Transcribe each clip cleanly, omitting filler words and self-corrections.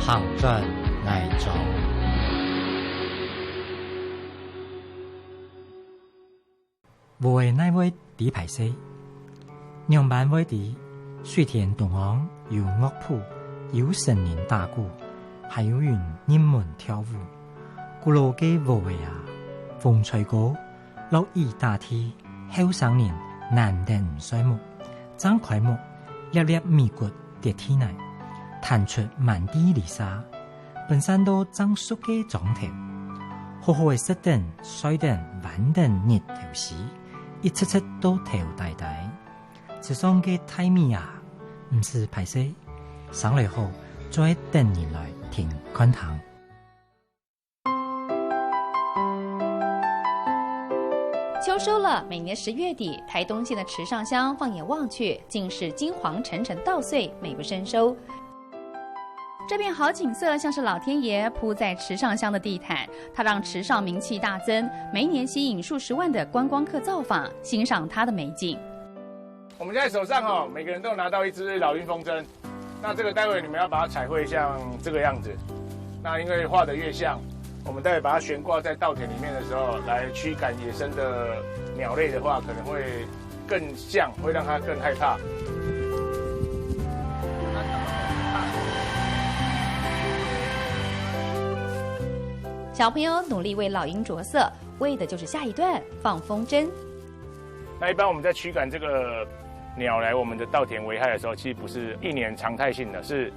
行转爱走。无的那位底排西，娘班位底水田东昂有乐谱，有神灵打鼓，还有人人们跳舞。古老嘅无为啊，风吹过，落雨大天，后生人难得唔衰木，张开目，粒粒米骨跌天内，弹出满地泥沙，本身都长熟嘅状头，好好嘅湿等、水等、晚等热头时，一切切都头大大。这上嘅太米啊，唔是排泄，上来后再等人来听看堂。秋收了，每年10月底，台东县的池上乡放眼望去，尽是金黄沉沉稻穗，美不胜收。这片好景色像是老天爷铺在池上乡的地毯，它让池上名气大增，每年吸引数十万的观光客造访，欣赏它的美景。我们现在手上每个人都拿到一支老鹰风筝，那这个待会你们要把它彩绘像这个样子，那因为画得越像，我们待会把它悬挂在稻田里面的时候，来驱赶野生的鸟类的话，可能会更像，会让它更害怕。小朋友努力为老鹰着色，为的就是下一段放风筝。那一般我们在驱赶这个鸟来我们的稻田危害的时候，其实不是一年常态性的，是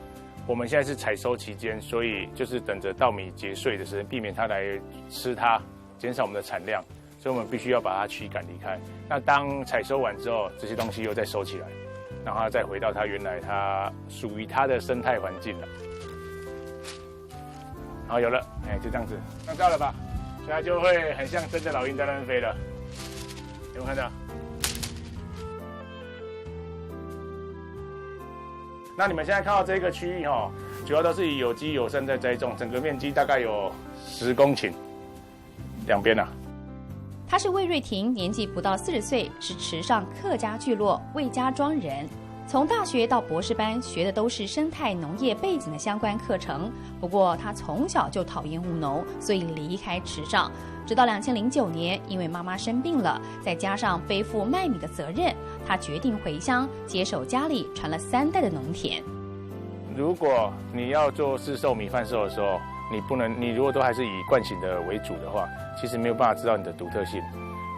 我们现在是采收期间，所以就是等着稻米结穗的时候，避免它来吃它，减少我们的产量，所以我们必须要把它驱赶离开。那当采收完之后，这些东西又再收起来，让它再回到它原来它属于它的生态环境了。好，有了，就这样子，看到了吧？现在就会很像真的老鹰在那边飞了，有没有看到？那你们现在看到这个区域主要都是以有机友善在栽种，整个面积大概有10公顷，两边啊。他是魏瑞婷，年纪不到40岁，是池上客家聚落魏家庄人。从大学到博士班学的都是生态农业背景的相关课程，不过他从小就讨厌务农，所以离开池上。直到2009年，因为妈妈生病了，再加上背负卖米的责任，他决定回乡接手家里传了3代的农田。如果你要做市售米贩售的时候，你如果都还是以惯性的为主的话，其实没有办法知道你的独特性。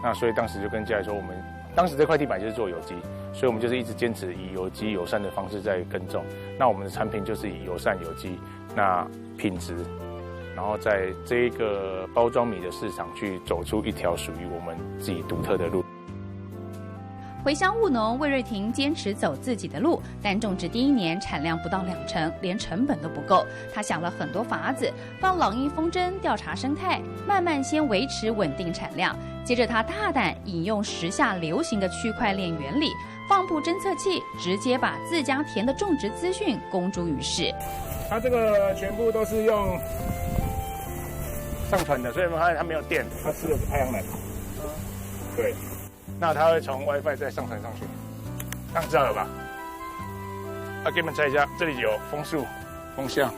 那所以当时就跟家里说，我们当时这块地板就是做有机，所以我们就是一直坚持以有机友善的方式在耕种。那我们的产品就是以友善有机，那品质，然后在这个包装米的市场去走出一条属于我们自己独特的路。回乡务农，魏瑞婷坚持走自己的路，但种植第1年产量不到20%，连成本都不够。他想了很多法子，放老鹰风筝调查生态，慢慢先维持稳定产量。接着他大胆引用时下流行的区块链原理，放布侦测器，直接把自家田的种植资讯公诸于世。它这个全部都是用上传的，所以我们发现它没有电，它吃的是太阳能。对。那它会从 WiFi 再上传上去，这样知道了吧？给你们猜一下，这里有风速、风向、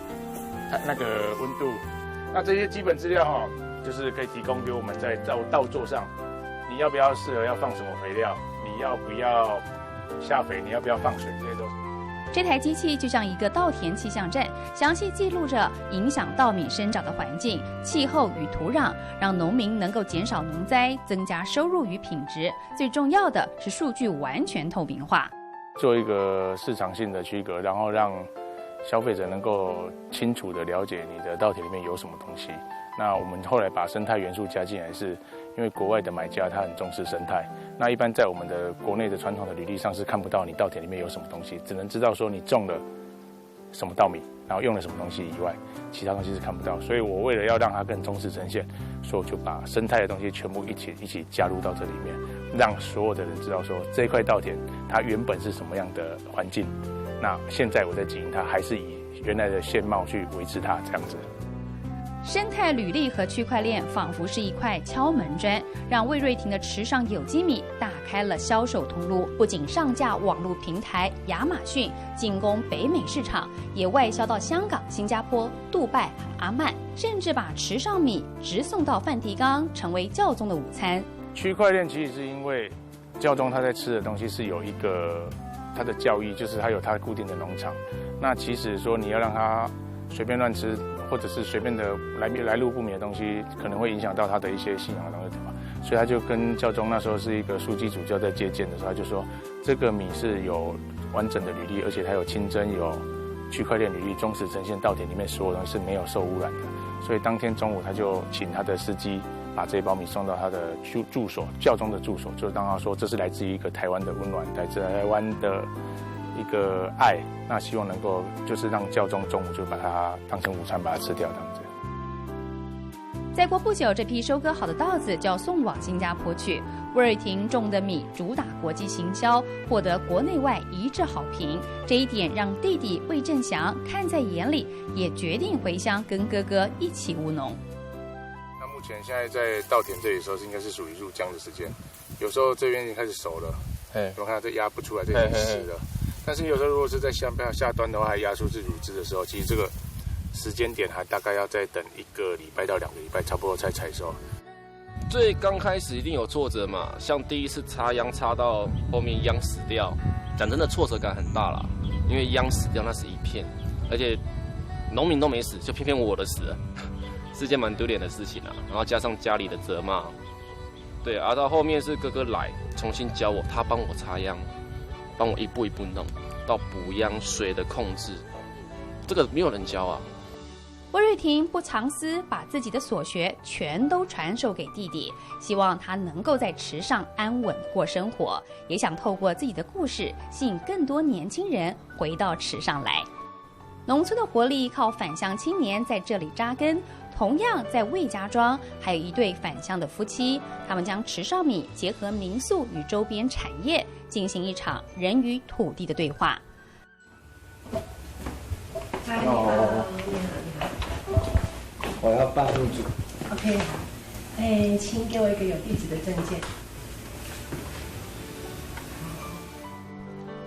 那个温度，那这些基本资料就是可以提供给我们在稻作上，你要不要适合要放什么肥料，你要不要下肥，你要不要放水，这些都是。这台机器就像一个稻田气象站，详细记录着影响稻米生长的环境、气候与土壤，让农民能够减少农灾，增加收入与品质。最重要的是数据完全透明化，做一个市场性的区隔，然后让消费者能够清楚地了解你的稻田里面有什么东西。那我们后来把生态元素加进来，是因为国外的买家他很重视生态，那一般在我们的国内的传统的履历上是看不到你稻田里面有什么东西，只能知道说你种了什么稻米，然后用了什么东西以外，其他东西是看不到。所以我为了要让它更忠实呈现，所以我就把生态的东西全部一起加入到这里面，让所有的人知道说这一块稻田它原本是什么样的环境，那现在我在经营它还是以原来的现貌去维持它这样子。生态履历和区块链仿佛是一块敲门砖，让魏瑞婷的池上有机米打开了销售通路。不仅上架网络平台亚马逊，进攻北美市场，也外销到香港、新加坡、杜拜、阿曼，甚至把池上米直送到梵蒂冈，成为教宗的午餐。区块链其实是因为教宗他在吃的东西是有一个他的教义，就是他有他固定的农场。那其实说你要让他随便乱吃，或者是随便的来路不明的东西，可能会影响到他的一些信仰的东西嘛。所以他就跟教宗那时候是一个枢机主教在接见的时候，他就说这个米是有完整的履历，而且它有清真、有区块链履历，忠实呈现稻田里面所有东西是没有受污染的。所以当天中午他就请他的司机把这一包米送到他的住所，教宗的住所，就当他说这是来自于一个台湾的温暖，来自台湾的一个爱，那希望能够就是让教宗中午就把它当成午餐把它吃掉这样子。再过不久，这批收割好的稻子就要送往新加坡去。魏瑞婷种的米主打国际行销，获得国内外一致好评。这一点让弟弟魏振祥看在眼里，也决定回乡跟哥哥一起务农。那目前现在在稻田这里的时候，应该是属于入浆的时间，有时候这边已经开始熟了，我看到这压不出来，这已经湿了。但是有时候如果是在下端的话，还压出是乳汁的时候，其实这个时间点还大概要再等1个礼拜到2个礼拜，差不多才采收。最刚开始一定有挫折嘛，像第一次插秧插到后面秧死掉，讲真的挫折感很大啦，因为秧死掉那是一片，而且农民都没死，就偏偏我的死了，是件蛮丢脸的事情啊。然后加上家里的责骂，对啊，到后面是哥哥来重新教我，他帮我插秧，帮我一步一步弄到补秧水的控制，这个没有人教啊。魏瑞婷不藏私，把自己的所学全都传授给弟弟，希望他能够在池上安稳过生活，也想透过自己的故事吸引更多年轻人回到池上来。农村的活力靠返乡青年在这里扎根，同样在魏家庄还有一对返乡的夫妻，他们将池上米结合民宿与周边产业，进行一场人与土地的对话。嗨，你好，我要办入住。OK， 好。请给我一个有地址的证件。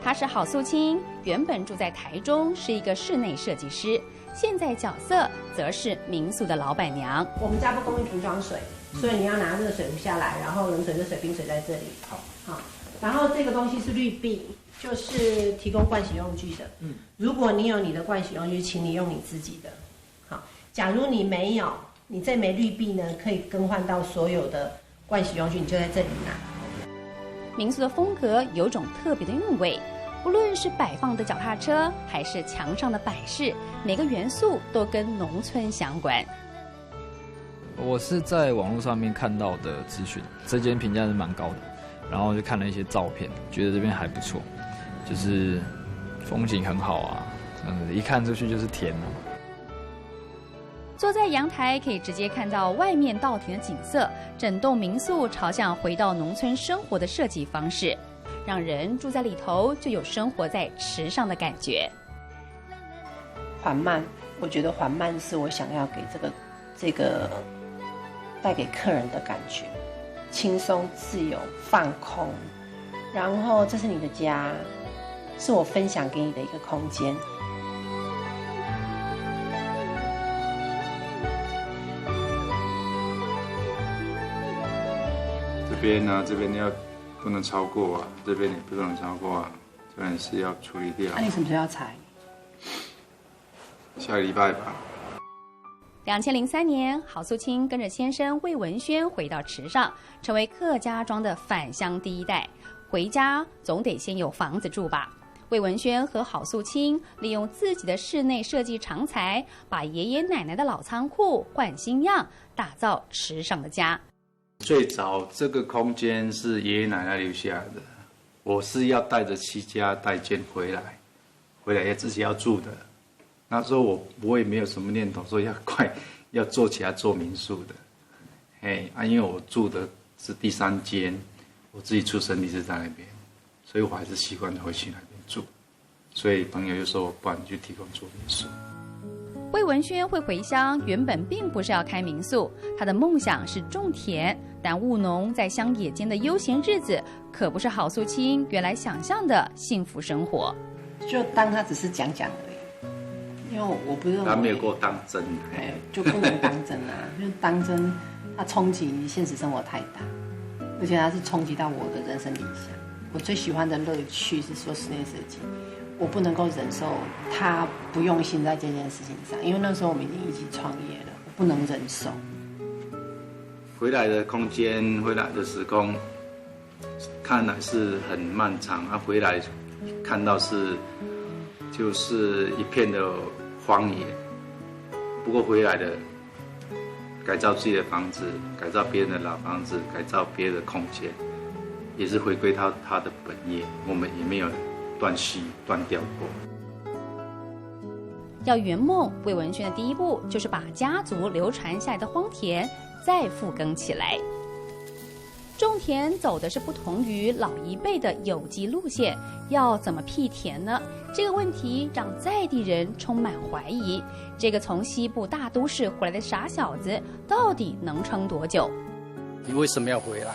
他是郝素清，原本住在台中，是一个室内设计师，现在角色则是民宿的老板娘。我们家不供应瓶装水，所以你要拿热水壶下来，然后冷水、热水、冰水在这里。好。然后这个东西是滤壁，就是提供盥洗用具的。如果你有你的盥洗用具，请你用你自己的。好，假如你没有，你这枚滤壁呢，可以更换到所有的盥洗用具，你就在这里拿。民宿的风格有种特别的韵味，不论是摆放的脚踏车，还是墙上的摆饰，每个元素都跟农村相关。我是在网络上面看到的资讯，这间评价是蛮高的，然后就看了一些照片，觉得这边还不错，就是风景很好啊，一看出去就是田啊。坐在阳台可以直接看到外面稻田的景色，整栋民宿朝向回到农村生活的设计方式，让人住在里头就有生活在池上的感觉。缓慢，我觉得缓慢是我想要给这个带给客人的感觉，轻松、自由、放空。然后这是你的家，是我分享给你的一个空间。这边要不能超过啊，这边也不能超过啊，这边是要处理掉。那你什么时候要采？下个礼拜吧。2003年，郝素清跟着先生魏文轩回到池上，成为客家庄的返乡第一代。回家总得先有房子住吧。魏文轩和郝素清利用自己的室内设计长才，把爷爷奶奶的老仓库换新样，打造池上的家。最早这个空间是爷爷奶奶留下的，我是要带着7家带件回来也自己要住的。那时候我也没有什么念头说要做起来做民宿的，因为我住的是第3间，我自己出生地是在那边，所以我还是习惯回去那边住。所以朋友就说，不然你就提供做民宿。魏文轩会回乡，原本并不是要开民宿，他的梦想是种田。但务农在乡野间的悠闲日子，可不是郝素清原来想象的幸福生活。就当他只是讲讲而已，因为我不认为他没有给我当真，就不能当真啊，就是当真，他冲击现实生活太大，而且他是冲击到我的人生理想。我最喜欢的乐趣是做室内设计，我不能够忍受他不用心在这件事情上，因为那时候我们已经一起创业了，我不能忍受。回来的空间，回来的时光，看来是很漫长。回来看到就是一片的荒野。不过回来的，改造自己的房子，改造别人的老房子，改造别人的空间，也是回归到他的本业。我们也没有断续断掉过。要圆梦，魏文轩的第一步就是把家族流传下来的荒田再复耕起来。种田走的是不同于老一辈的有机路线，要怎么辟田呢？这个问题让在地人充满怀疑。这个从西部大都市回来的傻小子，到底能撑多久？你为什么要回来？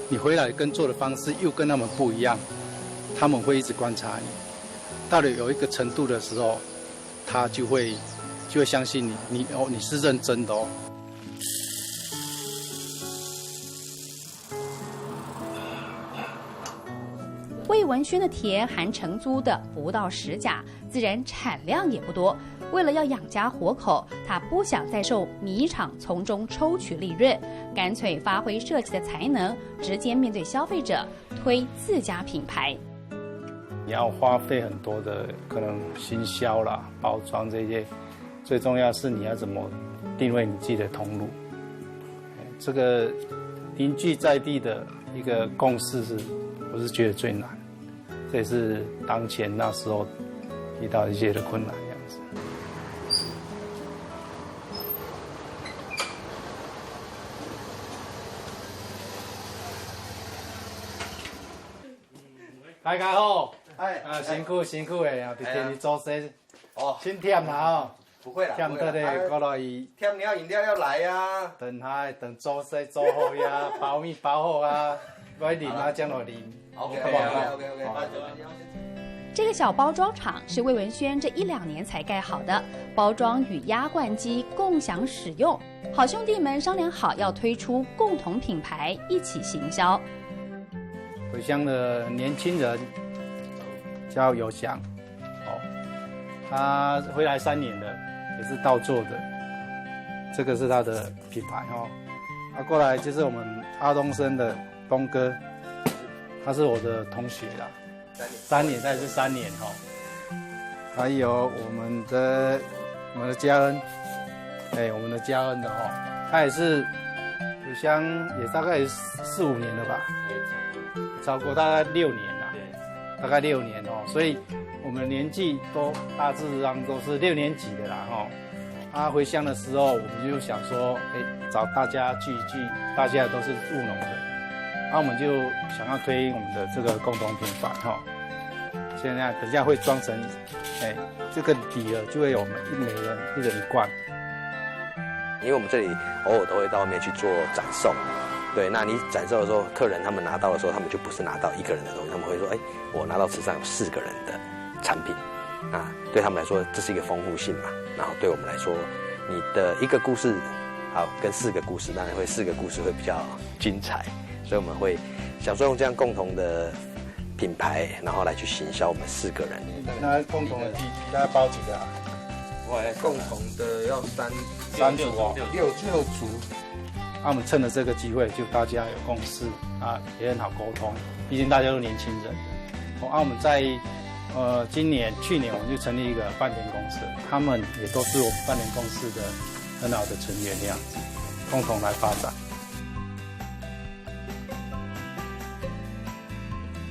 你回来跟做的方式又跟他们不一样，他们会一直观察你，到了有一个程度的时候，他就会相信你是认真的哦。魏文轩的田含承租的不到10甲，自然产量也不多。为了要养家活口，他不想再受米厂从中抽取利润，干脆发挥设计的才能，直接面对消费者，推自家品牌。你要花费很多的可能行销啦、包装这些，最重要是你要怎么定位你自己的通路。这个凝聚在地的一个共识我是觉得最难，这也是当前那时候遇到一些的困难这样子。大家好，辛苦的啊，伫田里做事，真忝啦哦。不会啦，忝得咧，过来忝你要饮料要来呀，等做事做好呀，包米包好啊，要啉啊，将来啉。OK， 这个小包装厂是魏文轩这1-2年才盖好的，包装与压罐机共享使用。好兄弟们商量好要推出共同品牌，一起行销。回乡的年轻人叫游翔，他回来3年了，也是稻作的，这个是他的品牌过来就是我们阿东生的东哥，他是我的同学啦，3年，他也是3年还有我们的嘉恩，我们的嘉恩的他也是回乡也大概4-5年了吧，超过大概6年啦，大概6年所以我们年纪都大致上都是6年级的啦回乡的时候，我们就想说，找大家聚一聚，大家都是务农的，我们就想要推我们的这个共同品牌现在等一下会装成，这个底了就会有我们每人一人1罐。因为我们这里偶尔都会到外面去做展售，对，那你展售的时候，客人他们拿到的时候，他们就不是拿到1个人的东西，他们会说，我拿到池上有4个人的产品，对他们来说这是一个丰富性嘛，然后对我们来说，你的1个故事，跟4个故事，当然会4个故事会比较精彩，所以我们会想说用这样共同的品牌，然后来去行销我们4个人。那共同的鸡大概包几个啊？共同的要3组6组。我们趁着这个机会，就大家有共识也很好沟通，毕竟大家都年轻人。我们在去年我们就成立一个半田公司，他们也都是我们半田公司的很好的成员这样子，共同来发展。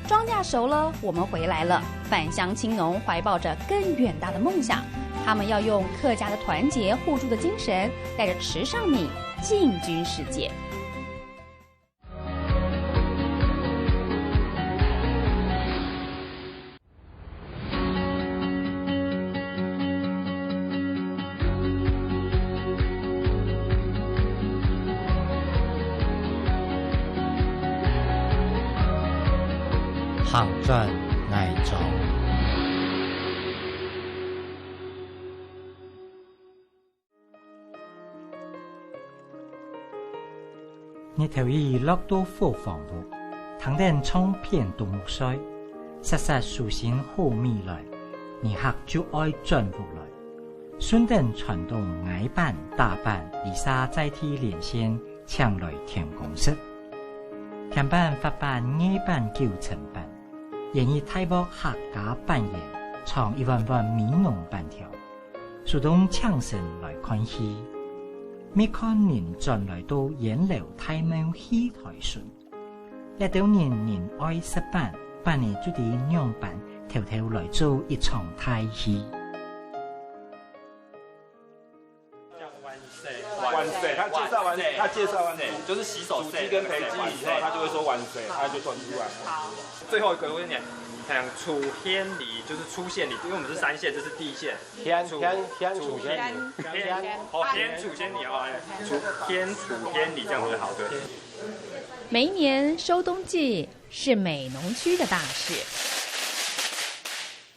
庄稼熟了，我们回来了。返乡青农怀抱着更远大的梦想，他们要用客家的团结互助的精神，带着池上米进军世界。躺转爱中。日頭已落到火房屋，躺定衝片獨木水，實實蘇醒好未來，你客就愛轉回來。順等傳動矮板大板，離沙載體連線，搶來填公式。田板發板矮板叫成板，現以大幕客家扮演，創一萬萬美濃板條，樹洞搶神來看戲。每看人轉來到演流太廟戲台順，一到年愛失板，板呢就地兩板偷偷來做一場大戲。完水，他介紹完就是洗手主機跟培機以後，他就會說完水，他就轉出來。好，最後一個我跟你講，像楚天里就是出現里，因為我們是三線，這是地線。天楚天楚天里啊，天楚天里這樣子好對。每一年收冬季是美濃區的大事。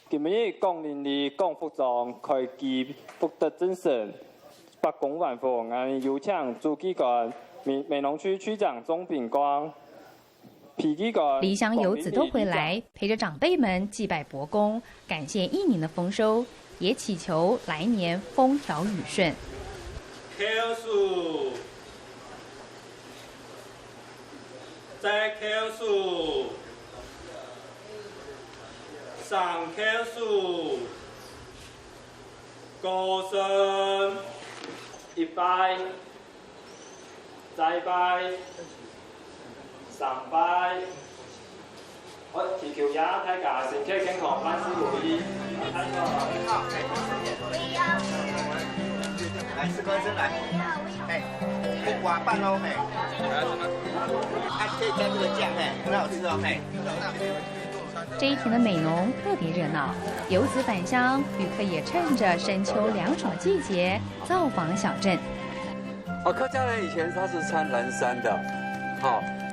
今日光臨里光服裝開機福德精神。百工萬福，俺有請主機關美濃區區長鍾炳光、皮機關。離鄉遊子都回來，陪着長輩們祭拜伯公，感謝一年的豐收，也祈求來年風調雨順。口數，再口數，上口數，高聲。一拜，再拜，上拜。我祈求呀，大家身體健康，萬事如意。好，來，4公升來。哎，這瓦半哦，嘿。還可以加這個醬，嘿，很好吃哦，嘿。这一天的美濃特別熱鬧，遊子返鄉，旅客也趁着深秋涼爽季節造訪小鎮。客家人以前他是穿藍衫的，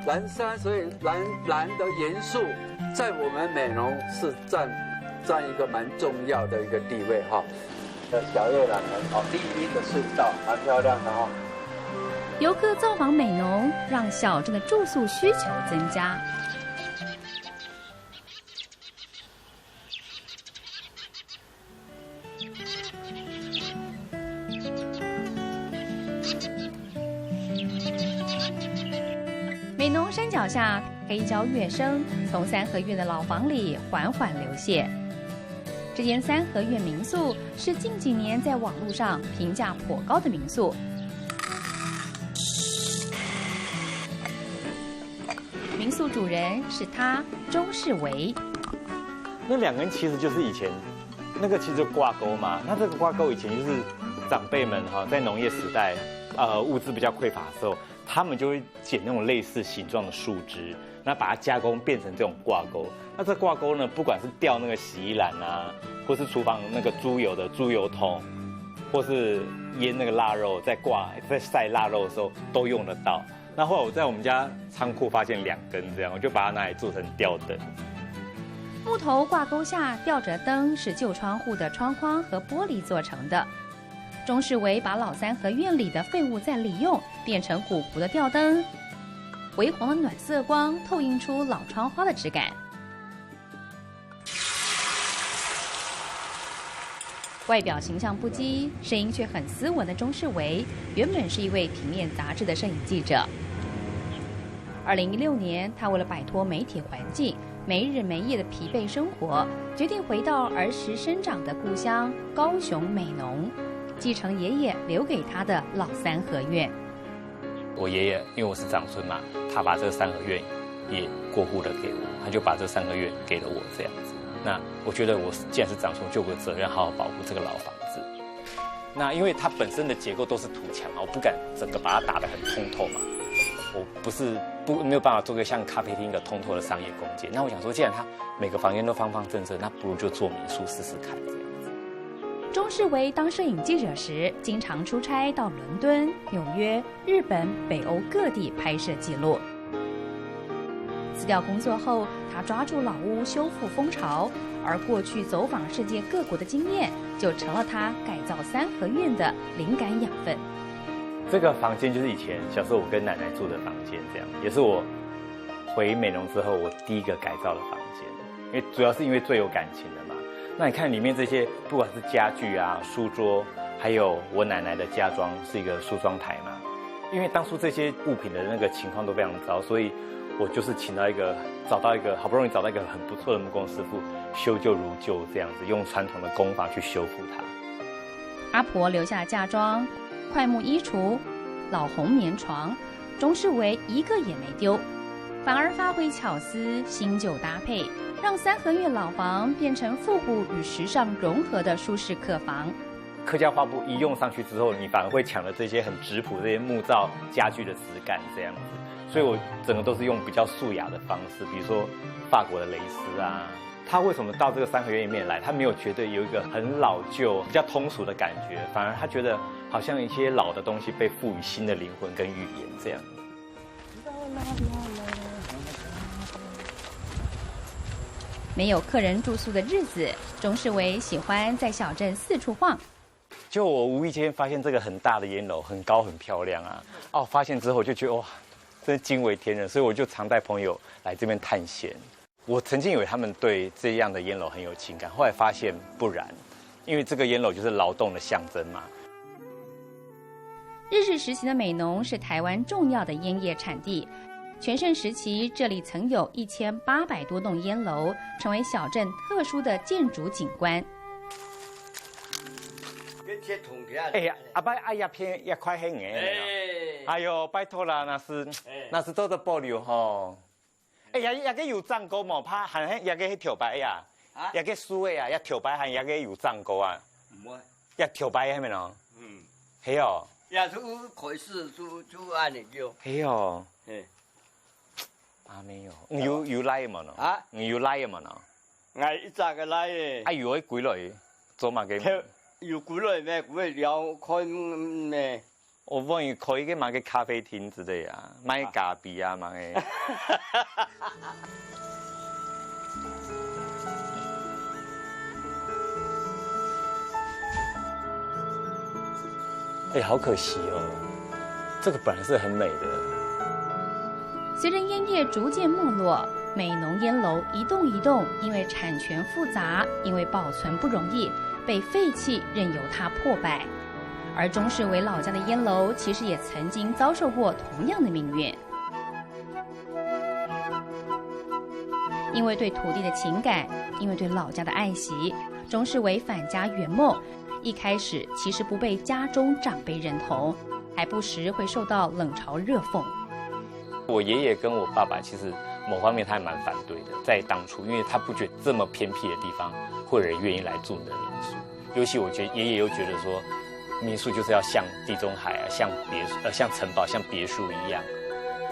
藍衫，所以藍的元素在我們美濃是佔一個蠻重要的一個地位哈。小葉欖門第一個隧道蠻漂亮的哈。遊客造訪美濃，讓小鎮的住宿需求增加。美濃山腳下，黑膠樂聲從三合院的老房裡緩緩流瀉。這間三合院民宿是近幾年在網絡上評價頗高的民宿。民宿主人是他，鍾世維。那兩個人其實就是以前那個其實就掛鈎嘛。那這個掛鈎以前就是長輩們在農業時代，物資比較匱乏的時候。他們就會撿那種類似形狀的樹枝，那把它加工變成這種掛鈎。那這掛鈎呢，不管是吊那個洗衣籃啊，或是廚房那個豬油的豬油桶，或是醃那個臘肉，在曬臘肉的時候都用得到。那後來我在我們家倉庫發現2根這樣，我就把它拿來做成吊燈。木頭掛鈎下吊着燈是舊窗戶的窗框和玻璃做成的。鍾世維把老三合院裡的廢物再利用，變成古樸的吊燈，微黃的暖色光透映出老窗花的質感。外表形象不羈，聲音卻很斯文的鍾世維，原本是一位平面雜誌的攝影記者。2016年，他為了擺脫媒體環境、沒日沒夜的疲憊生活，決定回到兒時生長的故鄉高雄美濃。繼承爺爺留給他的老三合院。我爺爺因為我是長孫嘛，他把這個三合院也過戶了給我，他就把這三合院給了我這樣子。那我覺得我既然是長孫，就有責任好好保護這個老房子。那因為它本身的結構都是土牆嘛，我不敢整個把它打得很通透嘛，我沒有辦法做個像咖啡廳一個通透的商業空間。那我想說，既然它每個房間都方方正正，那不如就做民宿試試看這樣。鍾世維當攝影記者時，經常出差到倫敦、紐約、日本、北歐各地拍攝記錄。辞掉工作后，他抓住老屋修复风潮，而过去走访世界各国的经验，就成了他改造三合院的灵感养分。这个房间就是以前小时候我跟奶奶住的房间，这样也是我回美浓之后我第一个改造的房间，因为主要是因为最有感情的嘛。那你看里面这些，不管是家具啊、书桌，还有我奶奶的家装是一个梳妆台嘛。因为当初这些物品的那个情况都非常糟，所以我就是找到一个好不容易找到一个很不错的木工师傅，修旧如旧这样子，用传统的工法去修复它。阿婆留下嫁妆、快木衣橱、老红棉床，钟世维一个也没丢，反而发挥巧思，新旧搭配，让三合院老房变成复古与时尚融合的舒适客房。客家花布一用上去之后，你反而会抢了这些很质朴这些木造家具的质感这样子，所以我整个都是用比较素雅的方式，比如说法国的蕾丝啊。他为什么到这个三合院里面来？他没有觉得有一个很老旧、比较通俗的感觉，反而他觉得好像一些老的东西被赋予新的灵魂跟语言这样。没有客人住宿的日子，钟世维喜欢在小镇四处晃。就我无意间发现这个很大的烟楼，很高很漂亮啊！哦，发现之后我就觉得哇，真是惊为天人，所以我就常带朋友来这边探险。我曾经以为他们对这样的烟楼很有情感，后来发现不然，因为这个烟楼就是劳动的象征嘛。日治时期的美浓是台湾重要的烟叶产地，全盛时期这里曾有1800多栋烟楼，成为小镇特殊的建筑景观。哎呀，阿伯哎呀片也快很哎呦，拜托啦，那是多的保留吼。哎呀，也个有藏沟嘛，怕还也个跳摆呀，也个输的呀，也跳摆还也个有藏沟啊。唔会，也跳摆系咪咯？嗯，系哦。也都可是就按你叫。系哦。嗯。啊没有，有来嘛咯？啊，有来嘛咯？我一早个来嘅。啊，有几来做嘛嘅？有几来咩？几来聊开咩？我问你开一个买个咖啡厅之类啊，买咖啡啊嘛嘅。哎，好可惜哦，这个本来是很美的。随着烟叶逐渐没落，美浓烟楼一栋一栋，因为产权复杂，因为保存不容易，被废弃，任由它破败。而钟世维老家的烟楼，其实也曾经遭受过同样的命运。因为对土地的情感，因为对老家的爱惜，钟世维返家圆梦。一开始其实不被家中长辈认同，还不时会受到冷嘲热讽。我爷爷跟我爸爸其实某方面他还蛮反对的，在当初，因为他不觉得这么偏僻的地方会有人愿意来住你的民宿，尤其我觉得爷爷又觉得说，民宿就是要像地中海啊，像城堡、像别墅一样，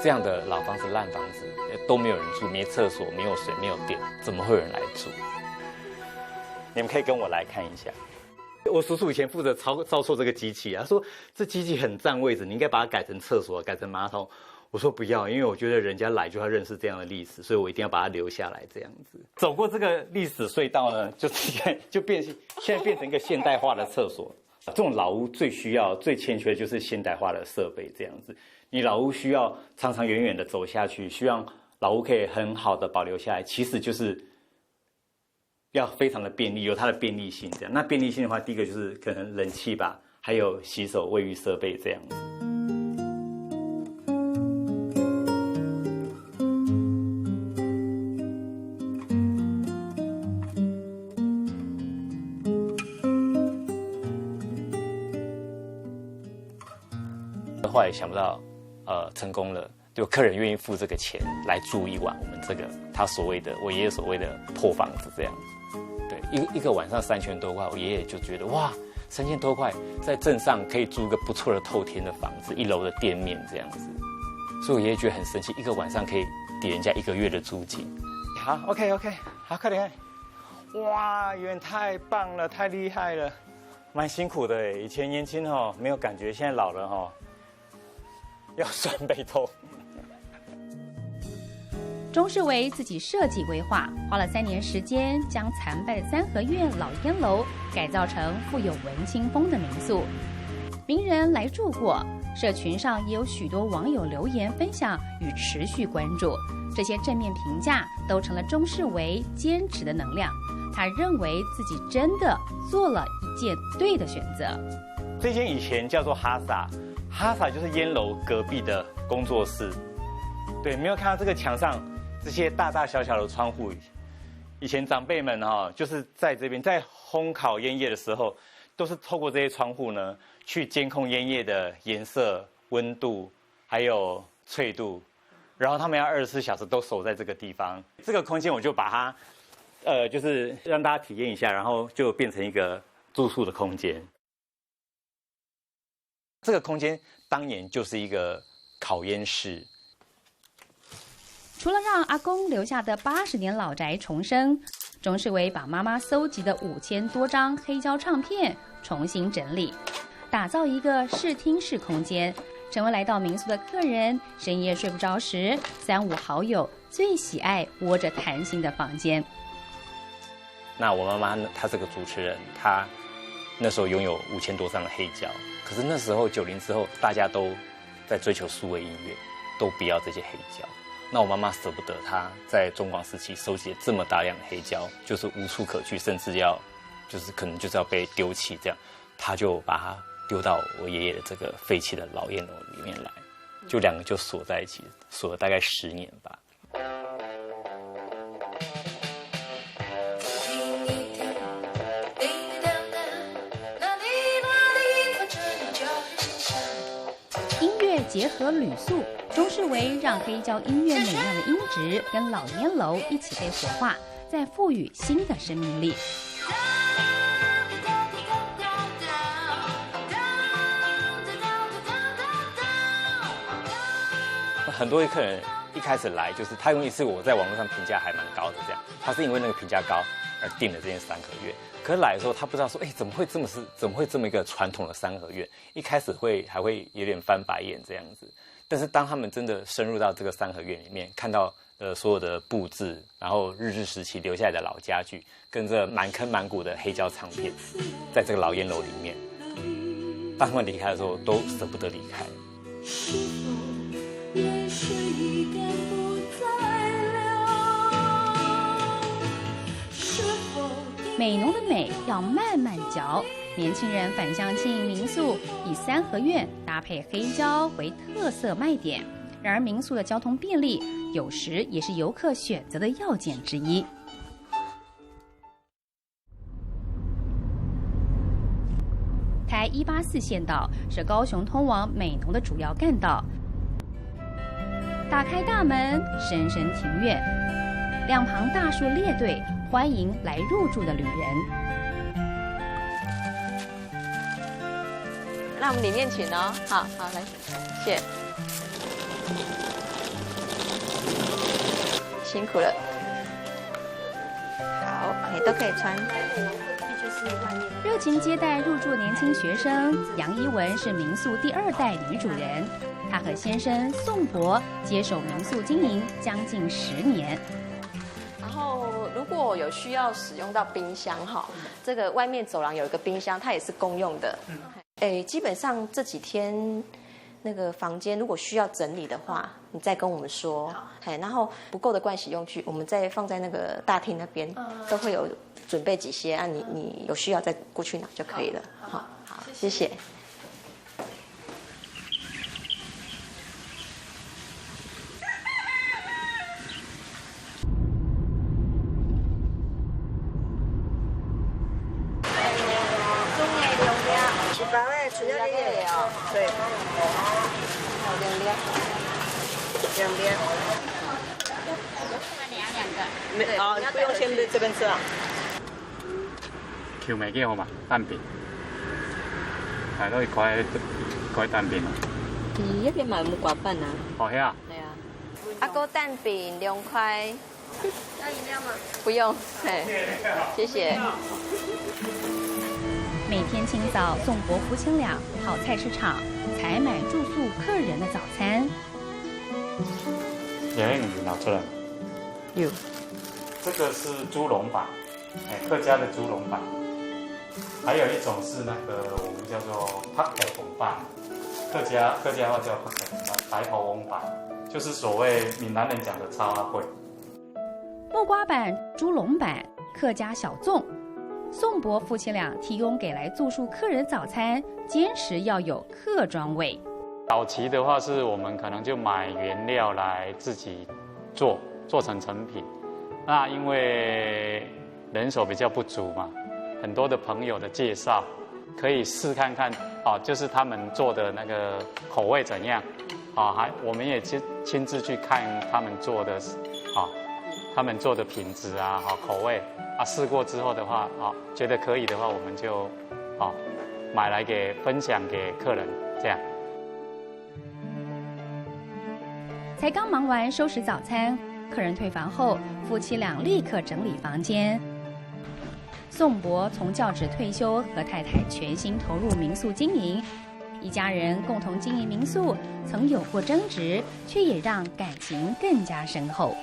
这样的老房子、烂房子都没有人住，没厕所、没有水、没有电，怎么会有人来住？你们可以跟我来看一下。我叔叔以前负责造错这个机器啊，他说这机器很占位置，你应该把它改成厕所，改成马桶。我说不要，因为我觉得人家来就要认识这样的历史，所以我一定要把它留下来这样子。走过这个历史隧道呢，现在变成一个现代化的厕所。这种老屋最需要、最欠缺的就是现代化的设备这样子。你老屋需要长长远远的走下去，希望老屋可以很好的保留下来，其实就是要非常的便利，有它的便利性这样。那便利性的话，第一个就是可能冷气吧，还有洗手、卫浴设备这样子。后来想不到，成功了，有客人愿意付这个钱来住一晚我们这个他所谓的我爷爷所谓的破房子这样子。对，一个晚上3000多块，我爷爷就觉得哇，3000多块在镇上可以租个不错的透天的房子，1楼的店面这样子，所以我爷爷觉得很生气，一个晚上可以抵人家1个月的租金。好 ，OK， 好，快点。哇，圆太棒了，太厉害了，蛮辛苦的哎。以前年轻没有感觉，现在老了要酸背痛。钟世维自己设计规划，花了3年时间，将残败的三合院老烟楼改造成富有文青风的民宿。名人来住过，社群上也有许多网友留言分享与持续关注，这些正面评价都成了钟世维坚持的能量。他认为自己真的做了一件对的选择。这间以前叫做哈萨，哈萨就是烟楼隔壁的工作室。对，没有看到这个墙上这些大大小小的窗户，以前长辈们就是在这边在烘烤烟叶的时候，都是透过这些窗户呢去监控烟叶的颜色、温度还有脆度，然后他们要24小时都守在这个地方。这个空间我就把它。就是让大家体验一下，然后就变成一个住宿的空间。这个空间当年就是一个烤烟室。除了让阿公留下的80年老宅重生，钟世维把妈妈搜集的5000多张黑胶唱片重新整理，打造一个视听室空间，成为来到民宿的客人深夜睡不着时，3、5好友最喜爱窝着谈心的房间。那我妈妈她是个主持人，她那时候拥有5000多张的黑胶，可是那时候90之后，大家都在追求数位音乐，都不要这些黑胶。那我妈妈舍不得她在中广时期收集了这么大量的黑胶，就是无处可去，甚至可能就是要被丢弃这样，她就把它丢到我爷爷的这个废弃的老烟楼里面来，就2个就锁在一起，锁了大概10年吧。结合旅宿，钟世维让黑胶音乐美妙的音质跟老烟楼一起被活化，再赋予新的生命力。很多客人一开始来，就是他因为是我在网络上评价还蛮高的，这样他是因为那个评价高而订了这间三合院。可是来的时候，他不知道说，怎么会这么一个传统的三合院？一开始还会有点翻白眼这样子。但是当他们真的深入到这个三合院里面，看到所有的布置，然后日治时期留下来的老家具，跟这满坑满谷的黑胶唱片，在这个老烟楼里面，当他们离开的时候，都舍不得离开。美浓的美要慢慢嚼，年轻人返乡经营民宿，以三合院搭配黑胶为特色卖点。然而民宿的交通便利，有时也是游客选择的要件之一。台184县道是高雄通往美浓的主要干道。打开大门，深深庭院，两旁大树列队，欢迎来入住的旅人。那我们里面请哦，好，来，谢谢，辛苦了。好，都可以穿。热情接待入住年轻学生，杨依文是民宿第2代女主人。她和先生宋博接手民宿经营将近10年。然后如果有需要使用到冰箱这个外面走廊有一个冰箱，它也是公用的。基本上这几天那个房间如果需要整理的话，你再跟我们说。然后不够的盥洗用具，我们再放在那个大厅那边，都会有准备几些啊，你有需要再过去拿就可以了。好，谢谢。对，两边。不用先这边吃啊。蕎麦鸡好嘛，蛋饼，係咯，一塊蛋餅。一邊買木瓜飯啊？好呀。對啊。阿哥蛋餅2塊。要飲料嗎？不用，謝謝。每天清早，宋伯夫妻俩跑菜市场采买住宿客人的早餐。也拿出来。有。这个是猪笼板，客家的猪笼板。还有一种是那个我们叫做拍头红板，客家话叫拍头红板、白头红板，就是所谓闽南人讲的插花会。木瓜板、猪笼板、客家小粽，宋伯夫妻俩提供给来住宿客人早餐，坚持要有客庄味。早期的话是我们可能就买原料来自己做成成品，那因为人手比较不足嘛，很多的朋友的介绍，可以试看看就是他们做的那个口味怎样我们也亲自去看他们做的他们做的品质口味试过之后的话觉得可以的话，我们就买来分享给客人这样。才刚忙完收拾早餐，客人退房后，夫妻俩立刻整理房间。宋伯从教职退休，和太太全心投入民宿经营，一家人共同经营民宿，曾有过争执，却也让感情更加深厚。